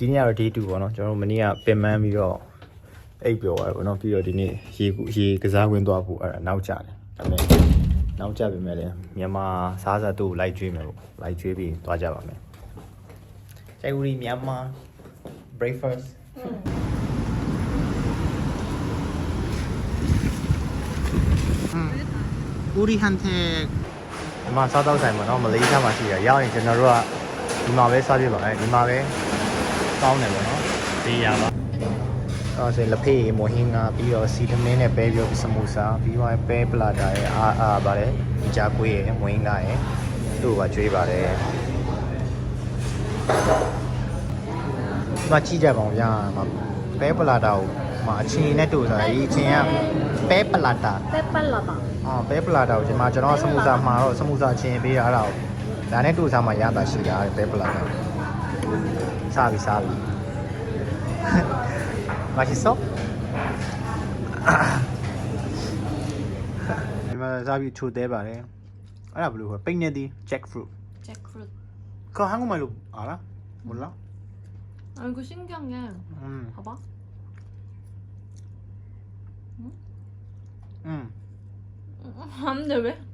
ဒီနေ့ကတော့ day 2ပေါ့နော်ကျွန်တော်တို့မနေ့ကပင်မန်းပြီးတော့အိပ်ပျော်ရတယ်ပေါ့နော်ပြီးတော့ဒီနေ့ရေကစားခွင့်သွားဖို့အဲ့ဒါနောက်ကျတယ်ဒါပေမဲ့နောက်ကျပြီမဲ့လည်းမြန်မာစားစားတို့လိုက်ကျွေးမယ်ပေါ့လိုက်ကျွေးပြီးသွားကြပါမယ်ကျိုင်ဦးရီမြန်မာ breakfastဦးရီဟန်တဲ့ဒီမှာစားတော့ဆိုင်ပေါ့နော်မလေးရှားမှာရှိရရောက်ရင်ကျွန်တော်တို့ကဒီမှာပဲစားပြပါမယ်ဒီမှာပဲကောင်းတယ်ပေါ့နော်ဒီရပါအော်ဆိုလက်ဖေးမိုဟင်းကပြီးတော့စီသမင်းနဲ့ပဲပြောစမူစာပြီးတော့ပဲပလာတာရဲ့အာပါတယ်ကြာကွေးရဲ့မွင်းကရဲ့သူ့ကကျွေးပါတယ်မကြည့်ကြပါဦးဗျာပဲပလာတာကိုအချင်းနဲ့တူဆိုတာဒီအချင်းကပဲပလာတာပဲပလာတာကိုကျွန်တော်စမူစာမှာတော့စမူစာအချင်းပေးတာအဲ့ဒါကိုဒါနဲ့တူစားမှရတာရှိတာပဲပလာတာစားပြီ맛있어? 이마 사비 초대바래. 알아 블루. 백네디 잭프루트. 그거 한국말로 알아? 몰라? 아 이거 신기하게. 봐봐. 응? 안 돼 왜?